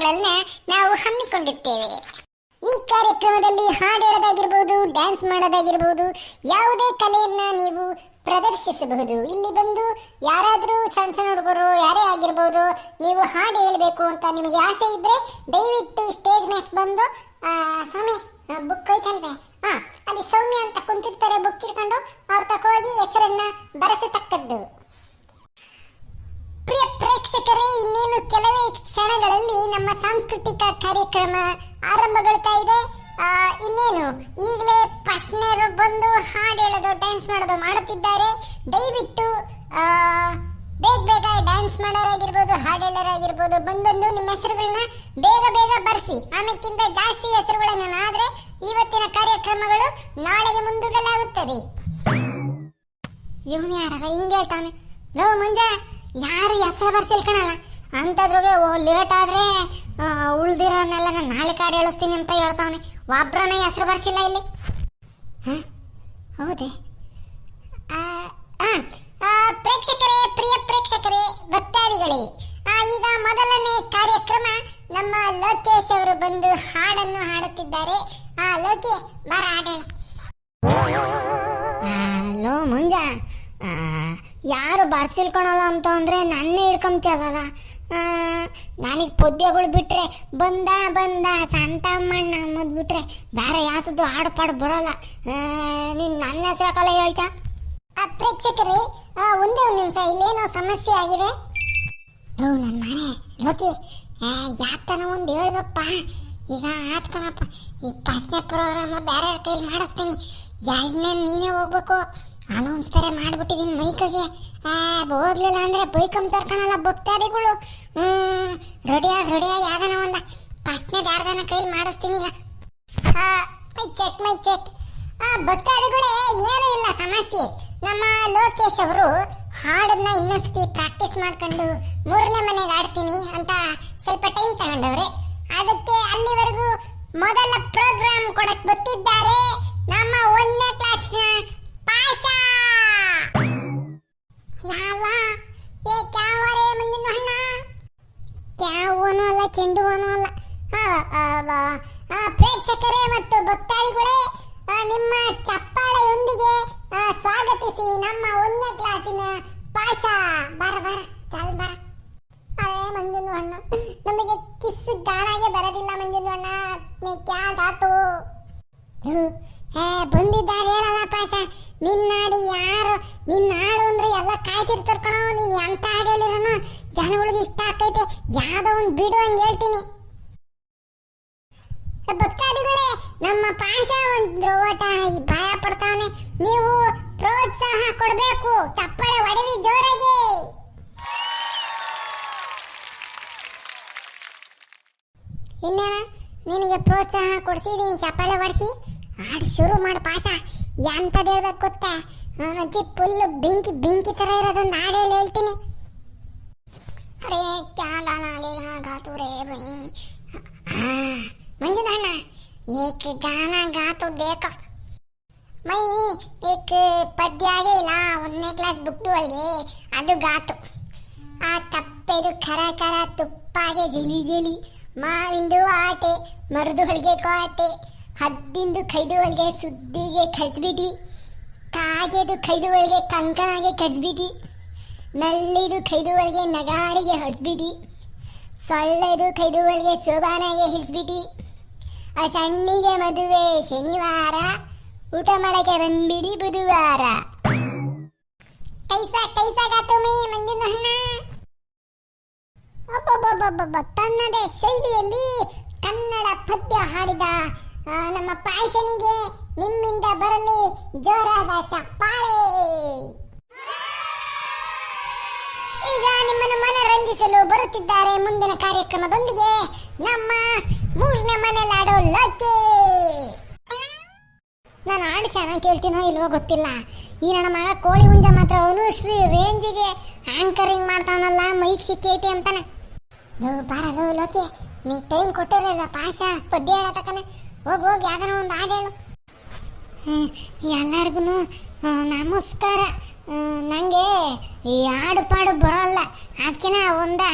ಕಾರ್ಯಕ್ರಮಗಳನ್ನ ನಾವು ಹಮ್ಮಿಕೊಂಡಿರ್ತೇವೆ. ಈ ಕಾರ್ಯಕ್ರಮದಲ್ಲಿ ಹಾಡು ಹೇಳೋದಾಗಿರ್ಬೋದು, ಡ್ಯಾನ್ಸ್ ಮಾಡೋದಾಗಿರ್ಬೋದು, ಯಾವುದೇ ಕಲೆಯನ್ನ ನೀವು ಪ್ರದರ್ಶಿಸಬಹುದು. ಇಲ್ಲಿ ಬಂದು ಯಾರಾದರೂ ಸಣ್ಣ ಸಣ್ಣ ಹುಡುಗರು ಯಾರೇ ಆಗಿರ್ಬೋದು, ನೀವು ಹಾಡು ಹೇಳಬೇಕು ಅಂತ ನಿಮಗೆ ಆಸೆ ಇದ್ರೆ ದಯವಿಟ್ಟು ಸ್ಟೇಜ್ ಮೇಲೆ ಬಂದು ಸ್ವಾಮಿ ಬುಕ್ ಐತಲ್ವೇ, ಅಲ್ಲಿ ಸೌಮ್ಯ ಅಂತ ಕುಂತಿರ್ತಾರೆ, ಬುಕ್ ಇಟ್ಕೊಂಡು ಅವ್ರ ತಕೋಗಿ ಹೆಸರನ್ನ ಬರೆಸತಕ್ಕದ್ದು. ಪ್ರಿಯ ಪ್ರೇಕ್ಷಕರೇ, ಇನ್ನೇನು ಕೆಲವೇ ಕ್ಷಣಗಳಲ್ಲಿ ನಮ್ಮ ಸಾಂಸ್ಕೃತಿಕ ಕಾರ್ಯಕ್ರಮ ಆರಂಭಗೊಳ್ತಾ ಇದೆ. ಇನ್ನೇನು ಈಗಲೇ ಪ್ರಶ್ನೆರು ಬಂದು ಹಾಡು ಹೇಳೋದು, ಡ್ಯಾನ್ಸ್ ಮಾಡೋದು ಮಾಡುತ್ತಿದ್ದಾರೆ. ದಯವಿಟ್ಟು ಬೇಗ ಬೇಗ ಡ್ಯಾನ್ಸ್ ಮಾಡೋರಾಗಿರ್ಬೋದು, ಹಾಡು ಹೇಳೋರಾಗಿರ್ಬೋದು, ಬಂದೊಂದು ನಿಮ್ಮ ಹೆಸರುಗಳನ್ನ ಬೇಗ ಬೇಗ ಬರ್ಸಿ. ಆಮೇಕಿಂತ ಜಾಸ್ತಿ ಹೆಸರುಗಳನ್ನ ಆದ್ರೆ ಇವತ್ತಿನ ಕಾರ್ಯಕ್ರಮಗಳು ನಾಳೆಗೆ ಮುಂದೂಡಲಾಗುತ್ತದೆ. ಇವನು ಯಾರಲ್ಲ ಹಿಂಗೆ ಹೇಳ್ತಾನೆ, ಲೋ ಮುಂಜಾ ಯಾರು ಹೆಸರು ಬರ್ಸಿಲ್ ಕಣಲ್ಲ ಅಂತದ್ರಿಗೆ ಲೇಟ್ ಆದ್ರೆ ಉಳ್ದಿರೋನೆಲ್ಲ ನಾನು ನಾಳೆ ಕಾಡು ಹೇಳಿಸ್ತೀನಿ ಅಂತ ಹೇಳ್ತಾವನೆ. ಒಬ್ರನ್ನ ಹೆಸರು ಬರ್ಸಿಲ್ಲ ಇಲ್ಲಿ. ಹೌದೇ? ಪ್ರೇಕ್ಷಕರೇ, ಪ್ರಿಯ ಪ್ರೇಕ್ಷಕರೇ, ಭಕ್ತಾದಿಗಳೇ, ಈಗ ಮೊದಲನೇ ಕಾರ್ಯಕ್ರಮ ನಮ್ಮ ಲೋಕೇಶ್ ಅವರು ಬಂದು ಹಾಡನ್ನು ಹಾಡುತ್ತಿದ್ದಾರೆ. ಲೋಕಿ ಬಾರ ಹಾಡೇಳ. ಲೋ ಮುಂಜಾ ಯಾರು ಬರ್ಸಿಲ್ಕೊಳಲ್ಲ ಅಂತ ಅಂದ್ರೆ ನನ್ನೇ ಹಿಡ್ಕೊಂತಲ್ಲ. ನನಗೆ ಪದ್ಯಗಳು ಬಿಟ್ರೆ ಬಂದ ಬಂದ ಸಂತಮ್ಮಣ್ಣ ಅಂಬದ್ ಬಿಟ್ರೆ ಬೇರೆ ಯಾವ್ದು ಹಾಡು ಪಾಡು ಬರೋಲ್ಲ. ನೀನ್ ನನ್ನ ಹೆಸರಕಲ್ಲ ಹೇಳ್ತಾ. ಪ್ರೇಕ್ಷಕರೇ, ಒಂದೇ ಒಂದು ನಿಮಿಷ, ಇಲ್ಲೇನೋ ಸಮಸ್ಯೆ ಆಗಿದೆ. ನನ್ನ ಮನೆ ಲೋಕಿ ಯಾತನ ಒಂದು ಹೇಳ್ಬೇಕಪ್ಪ. ಈಗ ಆತ್ಕಣಪ್ಪ, ಈ ಫಸ್ಟ್ನೇ ಪ್ರೋಗ್ರಾಮ್ ಬೇರೆ ಕೈಲಿ ಮಾಡಿಸ್ತೀನಿ. ಎರಡನೇ ನೀನೇ ಹೋಗ್ಬೇಕು. ಅನೌನ್ಸ್ ಬೇರೆ ಮಾಡ್ಬಿಟ್ಟಿದೀನಿ ಮೈಕಗೆ. ಹೋಗ್ಲಿಲ್ಲ ಅಂದ್ರೆ ಬೈಕಂಬ ತರ್ಕಣಲ್ಲ ಭಕ್ತಾದಿಗಳು. ರೆಡಿಯಾಗಿ ಯಾವ್ದಾನ ಒಂದ ಫಸ್ಟ್ನೇದು ಯಾರ್ದಾನ ಕೈಲಿ ಮಾಡಿಸ್ತೀನಿ. ಈಗ ಮೈ ಚೆಕ್. ಭಕ್ತಾದಿಗಳೇ, ಏನೂ ಇಲ್ಲ ಸಮಸ್ಯೆ. ನಮ್ಮ ಲೋಕೇಶ್ ಅವರು ಹಾಡನ್ನ ಇನ್ನೊಂದ್ಸತಿ ಪ್ರಾಕ್ಟೀಸ್ ಮಾಡ್ಕೊಂಡು ಮೂರನೇ ಮನೆಗೆ ಆಡ್ತೀನಿ ಅಂತ ಸ್ವಲ್ಪ ಟೈಮ್ ತಗೊಂಡವ್ರೆ. ಅದಕ್ಕೆ ಅಲ್ಲಿವರೆಗೂ ಮೊದಲ ಪ್ರೋಗ್ರಾಮ್ ಕೊಡಕ್ ಗೊತ್ತಿದ್ದಾರೆ ನಮ್ಮ 1ನೇ ಕ್ಲಾಸ್ನ ಪಾಶ. ಕ್ಯಾವನು ಅಲ್ಲ, ಚೆಂಡುವನು ಅಲ್ಲ. ಪ್ರೇಕ್ಷಕರೇ ಮತ್ತು ಭಕ್ತಾದಿಗಳೇ, ನಿಮ್ಮ ಚಪ್ಪಾಳೆಯೊಂದಿಗೆ ಸ್ವಾಗತಿಸಿ ನಮ್ಮ 1ನೇ ಕ್ಲಾಸಿನ ಪಾಶ. ಬರ ಚಾಲ್ ಬರ. ಅದೇ ಮಂಜುನು ಅಣ್ಣ, ನಮಗೆ ಕಿಸ್ ಗಾನಾಗೆ ಬರೋದಿಲ್ಲ ಮಂಜುನು ಅಣ್ಣ. ಕ್ಯಾ ಗಾತು ಬಂದಿದ್ದಾರೆ ಹೇಳಲ್ಲ ಪಾಶ. ನಿನ್ನಾಡಿ ಯಾರು ನಿನ್ನ ಹಾಡು ಅಂದ್ರೆ ಎಲ್ಲ ಕಾಯ್ತಿರ್ತಾರ ಕಣೋ. ನೀನ್ ಎಂತ ಹಾಡು ಹೇಳಿರೋನು ಜನಗಳಿಗೆ ಇಷ್ಟ ಆಗ್ತೈತೆ, ಯಾವ್ದೋ ಒಂದು ಬಿಡು ಹಂಗೆ ಹೇಳ್ತೀನಿ. ಭಕ್ತಾದಿಗಳೇ, ನಮ್ಮ ಪಾಶ ಒಂದು ಓಟ ಭಯ ಪಡ್ತಾವನೆ. ನೀವು ಪ್ರೋತ್ಸಾಹ ಕೊಡಬೇಕು, ಚಪ್ಪಾಳೆ ಹೊಡೆದಿ ಜೋರಾಗಿ. ಇನ್ನೇನ ನಿನಗೆ ಪ್ರೋತ್ಸಾಹ ಕೊಡಿಸಿದೀನಿ, ಚಪ್ಪಾಳೆ ಹೊಡಿಸಿ ಹಾಡು ಶುರು ಮಾಡು ಪಾಶ. ಎಂತದ್ ಹೇಳ್ಬೇಕು ಗೊತ್ತಾ, ಅಜ್ಜಿ ಫುಲ್ ಬೆಂಕಿ ತರ ಇರೋದೊಂದು ಹಾಡು ಹೇಳ್ತೀನಿ. ಅರೇ ಕ್ಯಾ ಗಾನಾ ಗಾತು ರೇ ಬೈ. ಮಂಜುನಣ್ಣ, ಏಕ್ ಗಾನಾ ಗಾತು ದೇಖೋ. ಮೈ ಏಕ್ ಪದ್ಯ ಆಗಿಲ್ಲ 1ನೇ ಕ್ಲಾಸ್ ಬುಕ್ ಒಳಗೆ, ಅದು ಗಾತು. ಆ ತಪ್ಪೆದು ಖರ ತುಪ್ಪಾಗೆ ಜಲಿ ಮಾವಿಂದು ಆಟೆ, ಮರುದು ಹೊಲಿಗೆ ಕೋಟೆ, ಹದ್ದಿಂದು ಕೈದು ಹೊಲಿಗೆ ಸುದ್ದಿಗೆ ಕಚ್ಬಿಡಿ, ಕಾಗೆದು ಕೈದು ಹೊಲಿಗೆ ಕಂಕನಾಗೆ ಕಚ್ಬಿಡಿ, ನಳ್ಳಿದು ಕೈದು ಹೊಲಿಗೆ ನಗಾರಿಗೆ ಹೊಡ್ಸ್ಬಿಡಿ, ಸೊಳ್ಳೆದು ಕೈದು ಹೊಲಿಗೆ ಸೋಬಾನಾಗೆ ಹಿಡಿಸ್ಬಿಡಿ, ಆ ಸಣ್ಣಿಗೆ ಮದುವೆ ಶನಿವಾರ, ಊಟ ಮಾಡಕ್ಕೆ ಬಂದ್ಬಿಡಿ ಬುಧವಾರ. ಕೈಸಾಗಾತುಮಿ ಮಂಜಿನ ಹಣ್ಣ. ಒಬ್ಬೊಬ್ಬೊಬ್ಬೊಬ್ಬ ತನ್ನದೇ ಶೈಲಿಯಲ್ಲಿ ಕನ್ನಡ ಪದ್ಯ ಹಾಡಿದ ನಮ್ಮ ಪಾಯಸನಿಗೆ ನಿಮ್ಮಿಂದ ಬರಲಿ ಜೋರಾದ ಚಪ್ಪಾಳೆ. ಈಗ ನಿಮ್ಮನ್ನು ಮನರಂಜಿಸಲು ಬರುತ್ತಿದ್ದಾರೆ ಮುಂದಿನ ಕಾರ್ಯಕ್ರಮದೊಂದಿಗೆ ನಮ್ಮ 3ನೇ ಮನೆಲಾಡೋ ಲೋಕಿ. ನಾನು ಹಾಡು ಚೆನ್ನಾಗಿ ಕೇಳ್ತೀನೋ ಇಲ್ವೋ ಗೊತ್ತಿಲ್ಲ. ಈ ನನ್ನ ಮಗ ಕೋಳಿ ಹುಂಜ ಮಾತ್ರ ಅನುಶ್ರೀ ರೇಂಜಿಗೆ ಆಂಕರಿಂಗ್ ಮಾಡ್ತಾವನಲ್ಲ, ಮೈಕ್ ಸಿಕ್ಕೈತಿ ಅಂತಾನೆ. ಬಾರಲು ಲೋಕಿ, ನೀನು ಟೈಮ್ ಕೊಟ್ಟಿರಲಿಲ್ಲ ಪಾಶ ಪದ್ಯ ಹೇಳತಕ್ಕನೆ. ಹೋಗಿ ಯಾವ್ದಾನ ಒಂದು ಹಾಡು ಹೇಳು. ಎಲ್ಲರಿಗೂ ನಮಸ್ಕಾರ. ನನಗೆ ಈ ಹಾಡು ಪಾಡು ಬರೋಲ್ಲ, ಅದಕ್ಕಿನ ಒಂದು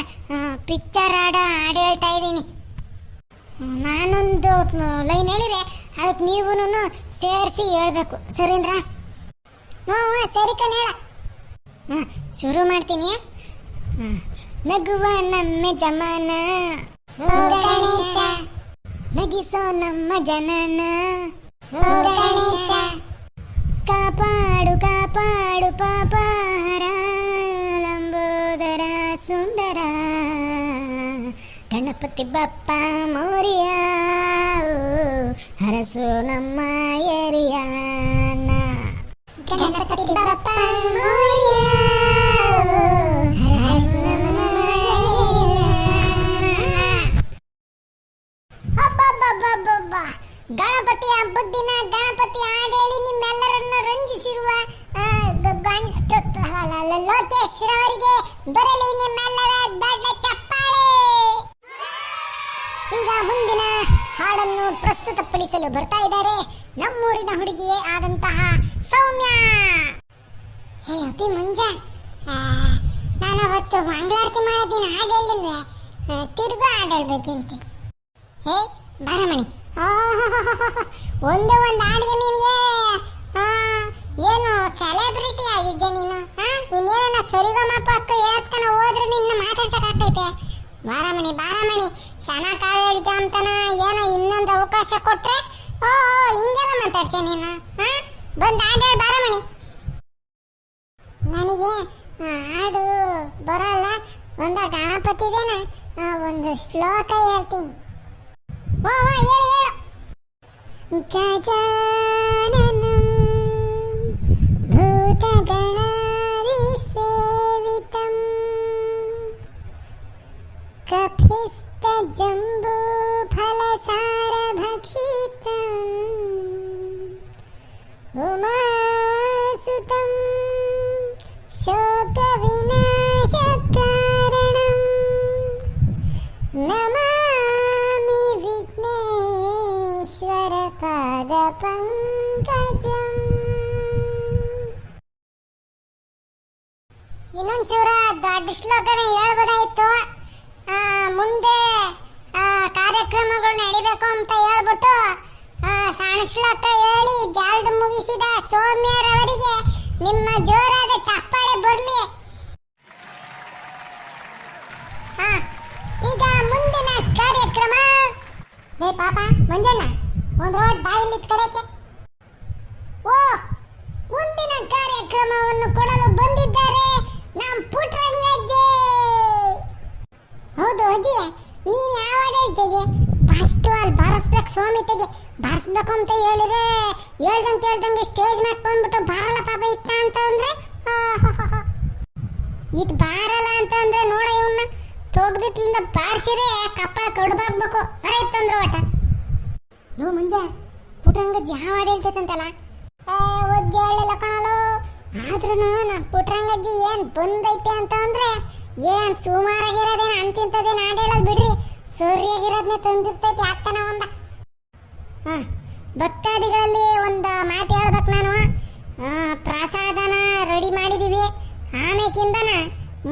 ಪಿಕ್ಚರ್ ಹಾಡು ಹೇಳ್ತಾ ಇದ್ದೀನಿ. ನಾನೊಂದು ಲೈನ್ ಹೇಳಿದ್ರೆ ಅದಕ್ಕೆ ನೀವು ಸೇರಿಸಿ ಹೇಳ್ಬೇಕು, ಸರಿನ್ರಾ? ಹ್ಞೂ ಸರಿ ಕಣ ಹೇಳ. ಶುರು ಮಾಡ್ತೀನಿ. ನಗುವ ನಮ್ಮ ಜಮಾನ, ಗಣೇಶ ನಗಿಸೋ ನಮ್ಮ ಜನನ, ಗಣೇಶ ಕಾಪಾಡು ಕಾಪಾಡು ಪಾಪಾರ ಲಂಬೋದರ ಸುಂದರ ಗಣಪತಿ ಬಪ್ಪ ಮೋರಿಯ ಹರಸು ನಮ್ಮ ಏರಿಯಾನ. ಗಣಪತಿ ಬಪ್ಪ ಮೋರಿಯ ಹರಸು ನಮ್ಮ ಏರಿಯಾನ. ಗಣಪತಿ ಹಬ್ಬದ ದಿನ ಗಣಪತಿ ಹಾಡೇಳಿ ನಿಮ್ಮೆಲ್ಲರನ್ನು ರಂಜಿಸಿರುವ ಲೋಕೇಶ್ವರ ಅವರಿಗೆ ಬರಲಿ ನಿಮ್ಮೆಲ್ಲರ ದೊಡ್ಡ ಚಪ್ಪಾಳೆ. ಈಗ ಮುಂದಿನ ಹಾಡನ್ನು ಪ್ರಸ್ತುತಪಡಿಸಲು ಬರ್ತಾ ಇದ್ದಾರೆ ನಮ್ಮೂರಿನ ಹುಡುಗಿಯೇ ಆದಂತಹ ಸೌಮ್ಯ. ಹೇ ಅಪ್ಪಿ ಮಂಜ, ನಾನು ಅವತ್ತು ಮಂಗಳಾರತಿ ಮಾಡೋದಿನ ಹಾಡು ಹೇಳಿಲ್ವೇ, ತಿರುಗು ಹಾಡು ಹೇಳ್ಬೇಕಂತೆ. ಹೇ ಬಾರಮಣಿ, ಒಂದು ಹಾಡಿಗೆ ನಿನಗೆ ಏನು ಸೆಲೆಬ್ರಿಟಿ ಆಗಿದ್ದೆ ನೀನು. ಇನ್ನೇನ ಸರಿಗಮಪ ಅಕ್ಕ ಹೇಳ್ತಾನ ಹೋದ್ರೆ ನಿನ್ನ ಮಾತಾಡ್ಸಕ್ಕಾಗ್ತೈತೆ. ಬಾರಮಣಿ ಬಾರಮಣಿ, ಚೆನ್ನಾಗಿ ಕಾಳು ಹೇಳಿದ್ದ ಅಂತಾನ ಏನೋ ಇನ್ನೊಂದು ಅವಕಾಶ ಕೊಟ್ರೆ ಹಿಂಗೆಲ್ಲ ಮಾತಾಡ್ತೇನೆ ನೀನು. ಬಂದು ಹಾಡು ಹೇಳಿ ಬಾರಮಣಿ. ನನಗೆ ಹಾಡು ಬರಲ್ಲ, ಒಂದು ಗಣಪತಿದೇನ ಒಂದು ಶ್ಲೋಕ ಹೇಳ್ತೀನಿ. ಹೇಳು ಹೇಳು. ಗಜಾನನಂ ಭೂತಗಣಾದಿ ಸೇವಿತಂ ಕಪಿಸ್ತ ಜಂಬೂ ಫಲಸಾರ ಭಕ್ಷಿತಂ ಉಮಾಸುತಂ ಶೋಕ ವಿನಾಶ ಕಾರಣಂ ನಮಾಮಿ ವಿಘ್ನೇಶ್ವರ ಪಾದ ಪಂಕಜಂ. ಇನ್ನೊಂಚೂರ ದೊಡ್ಡ ಶ್ಲೋಕನ ಹೇಳ್ಬೋದಾಯ್ತು. ಮುಂದೆ ಕಾರ್ಯಕ್ರಮಗಳು ನಡಿಬೇಕು ಅಂತ ಹೇಳ್ಬಿಟ್ಟು ಸಣ್ಣ ಶ್ಲೋಕ ಹೇಳಿ ಜಾಲ್ದು ಮುಗಿಸಿದ ಸೌಮ್ಯರವರಿಗೆ ನಿಮ್ಮ ಜೋರಾದ ಚಪ್ಪಾಳೆ ಬರಲಿ. ಈಗ ಮುಂದಿನ ಕಾರ್ಯಕ್ರಮ. ಹೇ ಪಾಪ ಮಂಜಣ್ಣ, ಒಂದು ರೋಡ್ ಬಾಯಿಲಿ ಕಡೆಗೆ. ಮುಂದಿನ ಕಾರ್ಯಕ್ರಮವನ್ನು ಕೊಡಲು ಬಂದಿದ್ದಾರೆ ನಮ್ಮ ಪುಟ್ರಂಗಜ್ಜಿ. ಹೌದು ಅಜ್ಜಿ, ನೀನು ಯಾವ ಹಾಡು ಹೇಳ್ತಿದ್ಯಾ? ಫಸ್ಟ್ ಅಲ್ಲಿ ಬಾರಿಸ್ಬೇಕು, ಸೋಮಿತೆಗೆ ಬಾರಿಸ್ಬೇಕು ಅಂತ ಹೇಳಿದ್ರೆ ಹೇಳ್ದಂಗೆ ಸ್ಟೇಜ್ ಮೇಲೆ ಬಂದ್ಬಿಟ್ಟು ಬಾರಲ್ಲ ಪಾಪ ಇತ್ತ ಅಂತ ಅಂದ್ರೆ ಇದು ಬಾರಲ್ಲ ಅಂತ ಅಂದ್ರೆ ನೋಡ ಇವನ್ನ ತೊಗ್ದಿತ್ತಿಂದ ಬಾರಿಸಿದ್ರೆ ಕಪ್ಪಳ ಕಡ್ಬಾಗ್ಬೇಕು ಅರೈತಂದ್ರು ಒಟ್ಟ. ನೋ ಮುಂಜೆ ಪುಟ್ರಂಗಜ್ಜಿ ಯಾವ ಹಾಡು ಹೇಳ್ತೈತಂತಲ್ಲ, ಒದ್ದು ಹೇಳಿಲ್ಲ ಕಣಲು. ಆದ್ರೂ ನಮ್ಮ ಪುಟ್ರಂಗಜ್ಜಿ ಏನ್ ಬಂದೈತೆ ಅಂತ ಅಂದ್ರೆ ಏನ್ ಸುಮಾರಾಗಿರೋದೇನ ಅಂತಿಂತದೇನ ಹಾಡು ಹೇಳೋದು ಬಿಡ್ರಿ, ಸರಿಯಾಗಿರೋದನ್ನೇ ತಂದಿರ್ತೈತಿ ಆಗ್ತಾನ ಒಂದ. ಭಕ್ತಾದಿಗಳಲ್ಲಿ ಒಂದು ಮಾತು ಹೇಳ್ಬೇಕು ನಾನು. ಪ್ರಸಾದನ ರೆಡಿ ಮಾಡಿದೀವಿ. ಆಮೇಕಿಂದನ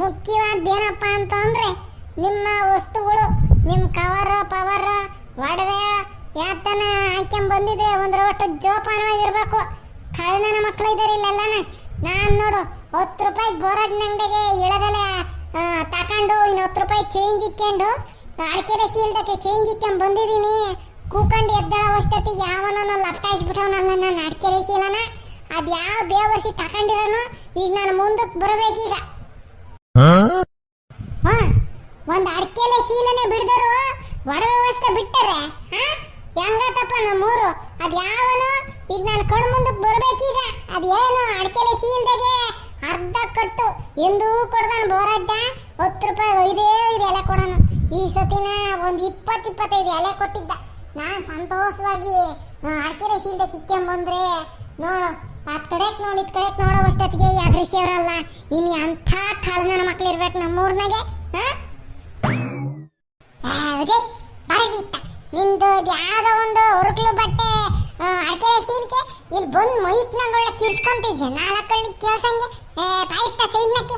ಮುಖ್ಯವಾದ್ದೇನಪ್ಪ ಅಂತ ಅಂದ್ರೆ ನಿಮ್ಮ ವಸ್ತುಗಳು, ನಿಮ್ಮ ಕವರ್ ಪವರ್ ಒಡವೆ ಯಾತನ ಹಾಕ್ಯಂಬಂದಿದ್ರೆ ಒಂದ್ರ ಒಟ್ಟು ಜೋಪಾನವಾಗಿರ್ಬೇಕು. ಕಳ್ಳನ ಮಕ್ಕಳು ಇದ್ದಾರೆ ಇಲ್ಲೆಲ್ಲನ. ನಾನು ನೋಡು 10 ರೂಪಾಯಿ ಗೋರಾಜಿನ ಅಂಗಡಿಗೆ ಇಳದಲೆ ತಕೊಂಡು ಇನ್ನು 10 ರೂಪಾಯಿ ಚೇಂಜ್ ಇಕ್ಕೊಂಡು ಅಡಕೆಲೆ ಶೀಲ್ದಕ್ಕೆ ಚೇಂಜ್ ಇಕ್ಕೊಂಡು ಬಂದಿದ್ದೀನಿ. ಕೂಕೊಂಡು ಎದ್ದಳ ಅಷ್ಟೊತ್ತಿಗೆ ಯಾವನೋ ಲಪ್ಟಾಯಿಸ್ಬಿಟ್ಟವನಲ್ಲ ನನ್ನ ಅಡಕೆಲೆ ಶೀಲನ. ಅದು ಯಾವ ಬೇವಸಿ ತಕೊಂಡಿರೋನು ಈಗ ನಾನು ಮುಂದಕ್ಕೆ ಬರಬೇಕೀಗ. ಒಂದು ಅಡಕೆಲೆ ಶೀಲನೆ ಬಿಡ್ದರು ಒಡವೆ ವ್ಯವಸ್ಥೆ ಬಿಟ್ಟರೆ ಹೆಂಗತ್ತಪ್ಪ ನಮ್ಮೂರು. ಅದು ಯಾವನು ಈಗ ನಾನು ಕಣ್ಣು ಮುಂದಕ್ಕೆ ಬರಬೇಕೀಗ. ಅದೇನು ಅಡಕೆಲೆ ಶೀಲ್ದಾಗೆ ಅರ್ಧ ಕಟ್ಟು ಎಂದೂ ಕೊಡ್ದಾನು ಬೋರಜ್ಜ. 10 ರೂಪಾಯಿ 5 ಎಲೆ ಕೊಡೋನು. ಈ ಸತಿನ ಒಂದು 20-25 ಎಲೆ ಕೊಟ್ಟಿದ್ದ. ನಾನು ಸಂತೋಷವಾಗಿ ಅಡಕೆಲೆ ಶೀಲ್ದ ಕಿಕ್ಕೊಂಬಂದ್ರೆ ನೋಡು ಅದ್ ಕಡೆಕ್ ನೋಡಿ ಇದ್ ಕಡೆಕ್ ನೋಡೋ ಅಷ್ಟೊತ್ತಿಗೆ ಅಗ್ರಿಸಿಯವರಲ್ಲ ಇನ್ನು ಅಂಥ ಕಳ್ಳನ ಮಕ್ಳು ಇರ್ಬೇಕು ನಮ್ಮೂರ್ನಾಗೆ. ಅಜಯ್ ಬರಗಿಟ್ಟ ನಿಂದು ಯಾವ್ದೋ ಒಂದು ಉರುಕ್ಲು ಬಟ್ಟೆ ಅಡಕೆ ಸೀಲ್ಕೆ ಇಲ್ಲಿ ಬಂದು ಮೈಕ್ನಾಗಳ ಕಿರ್ಸ್ಕೊಂತಿದ್ದೆ ನಾಲ್ಕಳ್ಳಿ ಕೇಳ್ಸಂಗೆ ಪಾಯಿಟ್ಟ ಸೈಡ್ನಕ್ಕೆ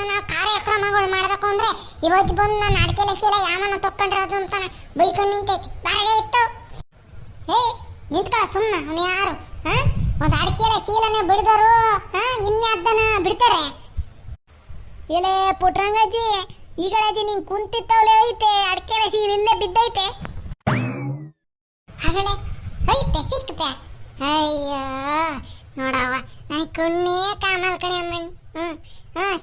ನಾವು ಕಾರ್ಯಕ್ರಮಗಳು ಮಾಡ್ಬೇಕು ಅಂದ್ರೆ ಇವತ್ತು ಬಂದು ನಾನು ಅಡಕೆ ಶೀಲ ಯಾಮನ ತಕ್ಕೊಂಡ್ರದು ಅಂತಾನೆ ಬೈಕೊಂಡು ನಿಂತೈತಿ ಬಾಳೆ ಇತ್ತು. ಹೇ ನಿಂತ್ಕೊಳ್ಳ ಸುಮ್ಮನೆ ಅವನು ಯಾರು ಒಂದು ಅಡಕೆ ಶೀಲನೆ ಬಿಡಿದವರು ಇನ್ಯಾದ್ದನ ಬಿಡ್ತಾರೆ. ಎಲೆ ಪುಟ್ರಂಗಜ್ಜಿ ಈಗಳಜ್ಜಿ ನಿಂಗೆ ಕುಂತಿತ್ತವಳೆ ಐತೆ ಅಡಕೆ ಸೀಲ್ ಇಲ್ಲೇ ಬಿದ್ದೈತೆ ಹಾಗಳೆ ಐತೆ ಸಿಕ್ತೆ. ಅಯ್ಯೋ ನೋಡವ್ವ ನನಗೆ ಕಣ್ಣೇ ಕಾಮಲ್ ಕಣೆ ಅಮ್ಮಣ್ಣಿ.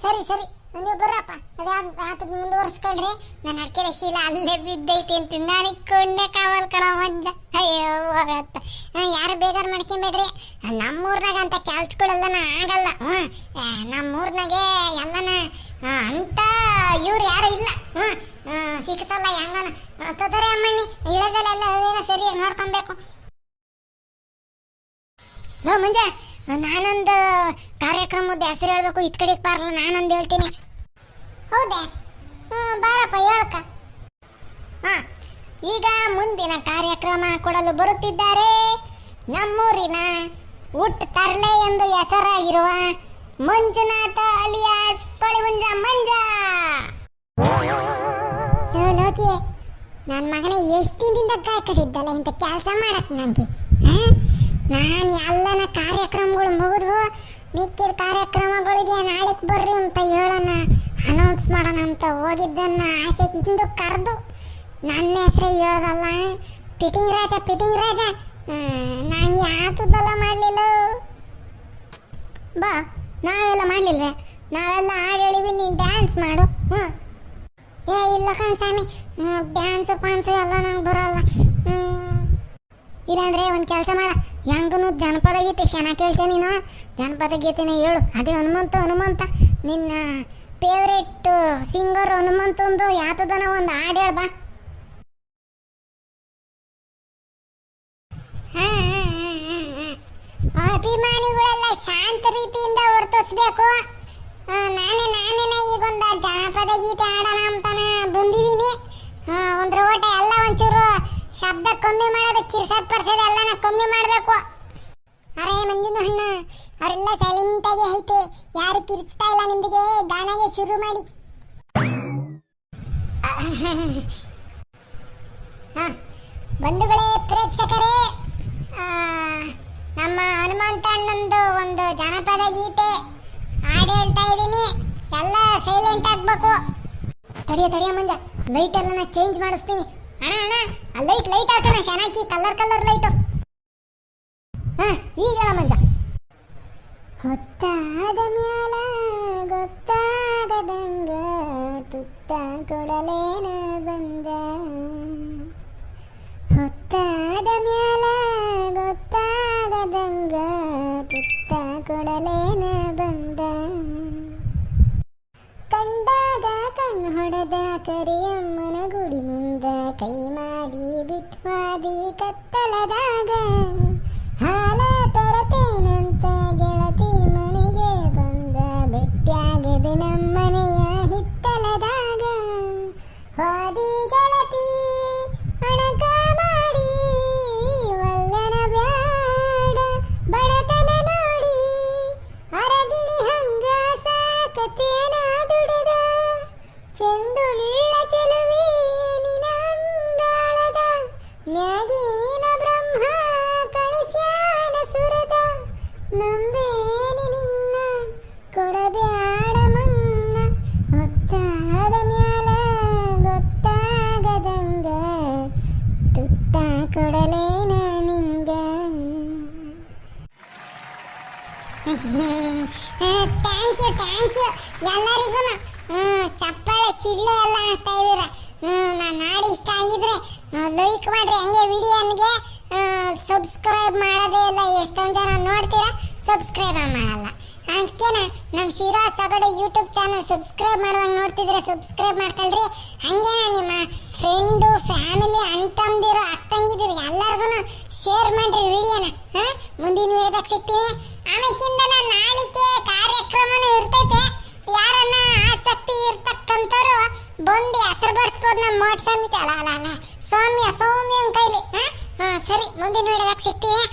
ಸರಿ ಸರಿ ನೀವು ಬರ್ರಪ್ಪ ಅದಾದ ಮುಂದುವರ್ಸ್ಕೊಳ್ರಿ. ನನ್ನ ಅಡಕೆ ಶೀಲ ಅಲ್ಲೇ ಬಿದ್ದೈತೆ ಅಂತ ನನಗೆ ಕಣ್ಣೇ ಕಾಮಲ್ ಕಣ ಮಂಜ. ಅಯ್ಯೋ ಹೋಗತ್ತ ಯಾರು ಬೇಜಾರು ಮಾಡ್ಕೊಂಬೇಡ್ರಿ. ನಮ್ಮೂರ್ನಾಗ ಅಂತ ಕೆಲ್ಸಗಳೆಲ್ಲನ ಆಗಲ್ಲ. ನಮ್ಮೂರ್ನಾಗೆ ಎಲ್ಲನ ಅಂತ ಇವ್ರು ಯಾರು ಇಲ್ಲ. ಸಿಕ್ತಲ್ಲ ಹೆಂಗನ ತೊದರೆ ಅಮ್ಮಣ್ಣಿ ಇಳದಲ್ಲೆಲ್ಲ ಅವೇನ ಸರಿಯಾಗಿ ನೋಡ್ಕೊಬೇಕು. ಲೋ ಮಂಜ ನಾನೊಂದು ಕಾರ್ಯಕ್ರಮದ ಹೆಸರು ಹೇಳ್ಬೇಕು ಇತ್ ಕಡೆಗೆ ಬಾರಲ್ಲ ನಾನೊಂದು ಹೇಳ್ತೀನಿ. ಹೌದಾ ಬಾರಪ್ಪ ಹೇಳಕ್ಕ. ಈಗ ಮುಂದಿನ ಕಾರ್ಯಕ್ರಮ ಕೊಡಲು ಬರುತ್ತಿದ್ದಾರೆ ನಮ್ಮೂರಿನ ಹುಟ್ಟು ತರ್ಲೆ ಎಂದು ಹೆಸರಾಗಿರುವ ಮಂಜುನಾಥ ಅಲಿಯಾಸ್ ಕೊಳಿಗುಂಜ ಮಂಜ. ಲೋಕಿ ನನ್ನ ಮಗನ ಎಷ್ಟು ದಿನದಿಂದ ಕಾಯಿ ಕಟ್ಟಿದ್ದಲ್ಲ ಇಂಥ ಕೆಲಸ ಮಾಡಕ್ ನನಗೆ. ನಾನು ಎಲ್ಲನ ಕಾರ್ಯಕ್ರಮಗಳು ಮುಗಿದು ಮಿಕ್ಕಿದ ಕಾರ್ಯಕ್ರಮಗಳಿಗೆ ನಾಳೆಗೆ ಬರ್ರಿ ಅಂತ ಹೇಳೋಣ ಅನೌನ್ಸ್ ಮಾಡೋಣ ಅಂತ ಹೋಗಿದ್ದನ್ನ ಆಸೆ ಹಿಂದೆ ಕರೆದು ನನ್ನ ಹೆಸರು ಹೇಳೋದಲ್ಲ ಪಿಟಿಂಗ್ ರಾಜ ನಾನು ಯಾತದಲ್ಲ ಮಾಡಲಿಲ್ಲ. ಬಾ ನಾವೆಲ್ಲ ಮಾಡಲಿಲ್ವೇ? ನಾವೆಲ್ಲ ಹಾಡು ಹೇಳಿವಿ ನೀನು ಡ್ಯಾನ್ಸ್ ಮಾಡು. ಇಲ್ಲ ಕಣ್ಸಾಮಿ ಡ್ಯಾನ್ಸು ಪಾನ್ಸು ಎಲ್ಲ ನಂಗೆ ಬರೋಲ್ಲ. ಇಲ್ಲಾಂದ್ರೆ ಒಂದು ಕೆಲಸ ಮಾಡ ಹೆಂಗನು ಜನಪದ ಗೀತೆ ಚೆನ್ನಾಗಿ ಕೇಳ್ತೇನೆ ನೀನು. ಜನಪದ ಗೀತೆನ ಹೇಳು. ಅದೇ ಹನುಮಂತ ನಿನ್ನ ಫೇವ್ರೇಟ್ ಸಿಂಗರ್ ಹನುಮಂತಂದು ಯಾತದನ ಒಂದು ಹಾಡು ಹೇಳ್ ಬಾ. ಅಭಿಮಾನಿಗಳೆಲ್ಲ ಶಾಂತ ರೀತಿಯಿಂದ ವರ್ತಿಸ್ಬೇಕು. ನಾನೇನ ಈಗೊಂದು ಜನಪದ ಗೀತೆ ಹಾಡೋಣ ಅಂತಾನ ಬಂದಿದ್ದೀನಿ. ಒಂದ್ರ ಓಟ ಎಲ್ಲ ಒಂಚೂರು ಶಬ್ದ ಕಮ್ಮಿ ಮಾಡೋದು ಕಿರ್ಸದ್ ಪರ್ಸೋದು ಎಲ್ಲನ ಕಮ್ಮಿ ಮಾಡಬೇಕು. ಅರೇ ಮಂಜಿನ ಹಣ್ಣ ಅವರೆಲ್ಲ ಸೈಲೆಂಟಾಗಿ ಐತೆ ಯಾರು ಕಿರ್ಸ್ತಾ ಇಲ್ಲ. ನಿಮ್ದಿಗೆ ಗಾನಗೆ ಶುರು ಮಾಡಿ. ಬಂಧುಗಳೇ ಪ್ರೇಕ್ಷಕರೇ ನಮ್ಮ ಹನುಮಂತ ಅಣ್ಣಂದು ಒಂದು ಜನಪದ ಗೀತೆ ಹಾಡು ಹೇಳ್ತಾ ಇದ್ದೀನಿ. ಎಲ್ಲ ಸೈಲೆಂಟ್ ಆಗ್ಬೇಕು. ತಡಿಯ ಮಂಜ ಲೈಟ್ ಎಲ್ಲ ಚೇಂಜ್ ಮಾಡಿಸ್ತೀನಿ. ಅಣ್ಣ ಆ ಲೈಟ್ ಹಾಕೋಣ ಚೆನ್ನಾಗಿ ಕಲರ್ ಲೈಟು. ಈಗ ಮಂಜ ಹೊತ್ತಾದ ಮ್ಯಾಲ ಗೊತ್ತಾಗದಂಗ ತುತ್ತ ಕೊಡಲೇನ ಬಂದ. ಹೊತ್ತಾದ ಮ್ಯಾಲ ಗೊತ್ತಾಗದಂಗ ತುತ್ತ ಕೊಡಲೇನ ಬಂದ. ಕಂಡಾಗ ಕಣ್ಣು ಹೊಡೆದ ಕರಿಯಮ್ಮನ ಗುಡಿ ಮುಂದ ಕೈ ಮಾಡಿ ಬಿಟ್ವಾದಿ ಕತ್ತಲದಾಗ. ಹಾಲ ತರತೇನಂತ ಗೆಳತಿ ಮನೆಗೆ ಬಂದ ಬೆಟ್ಟಿಯಾಗದೆ ನಮ್ಮನೆಯ ಹಿತ್ತಲದಾಗ. ಹಾದಿ ಗೆಳತಿ ಅಣಕ ಮಾಡಿ ಒಲ್ಲನ ಬ್ಯಾಡ ಬಡತನ ನೋಡಿ ಅರಗಿಣಿ ಹಂಗ ಸಾಕತೇನ ದುಡದ. ಚೆಂದುಳ್ಳ ಚೆಲುವೆ ನಿನ ಅಂದಾಳದ ಮ್ಯಾಗಿನ ಬ್ರಹ್ಮ ಕಳಿಸ್ಯಾನ ಸುರದ. ನಂಬೇನಿ ನಿನ್ನ ಕೊಡಬ್ಯಾಡ ಮನ್ನ ಹೊತ್ತಾದ ಮ್ಯಾಲ ಗೊತ್ತಾಗದಂಗ ತುತ್ತ ಕೊಡಲೇನ ನಿಂಗ. ಥ್ಯಾಂಕ್ ಯು ಎಲ್ಲರಿಗೂ. ಚಪ್ಪಾಳೆ ಚಿಳ್ಳೆ ಎಲ್ಲ ಹಾಕ್ತಾ ಇದ್ದೀರ. ನಾನು ಹಾಡು ಇಷ್ಟ ಆಗಿದ್ರೆ ಲೈಕ್ ಮಾಡ್ರಿ. ಹಂಗೆ ವಿಡಿಯೋನ್ಗೆ ಸಬ್ಸ್ಕ್ರೈಬ್ ಮಾಡೋದೇ ಇಲ್ಲ. ಎಷ್ಟೊಂದು ಜನ ನೋಡ್ತೀರಾ ಸಬ್ಸ್ಕ್ರೈಬ್ ಮಾಡಲ್ಲ. ಅದಕ್ಕೇನ ನಮ್ಮ ಶಿರಾ ಸಗಡು ಯೂಟ್ಯೂಬ್ ಚಾನಲ್ ಸಬ್ಸ್ಕ್ರೈಬ್ ಮಾಡುವಂಗೆ ನೋಡ್ತಿದ್ರೆ ಸಬ್ಸ್ಕ್ರೈಬ್ ಮಾಡ್ಕೊಳ್ರಿ. ಹಂಗೆ ನಿಮ್ಮ ಫ್ರೆಂಡು ಫ್ಯಾಮಿಲಿ ಅಂತಂದಿರೋ ಅಕ್ಕಂಗಿದ್ದೀರಿ ಎಲ್ಲರಿಗೂ ಶೇರ್ ಮಾಡ್ರಿ ವಿಡಿಯೋನ. ಮುಂದಿನ ವಿಡಿಯೋದಾಗ ಸಿಗ್ತೀನಿ. ಆಮೇಕಿಂದ ನಾನು ನಾಳಿಕೆ ಕಾರ್ಯಕ್ರಮನೂ ಇರ್ತೈತೆ. ಯಾರನ್ನ ಆಸಕ್ತಿ ಇರ್ತಕ್ಕಂಥವ್ರು ಬಂದು ಹೆಸರು ಬರ್ಸ್ಬೋದು. ನಮ್ಮ ಮೋಟ್ ಸಮಿತಿ ಅಲ್ಲ ಸೌಮ್ಯ ಕೈಲಿ. ಸರಿ ಮುಂದಿನ ವಿಡಿಯೋದಾಗ ಸಿಗ್ತೀನಿ.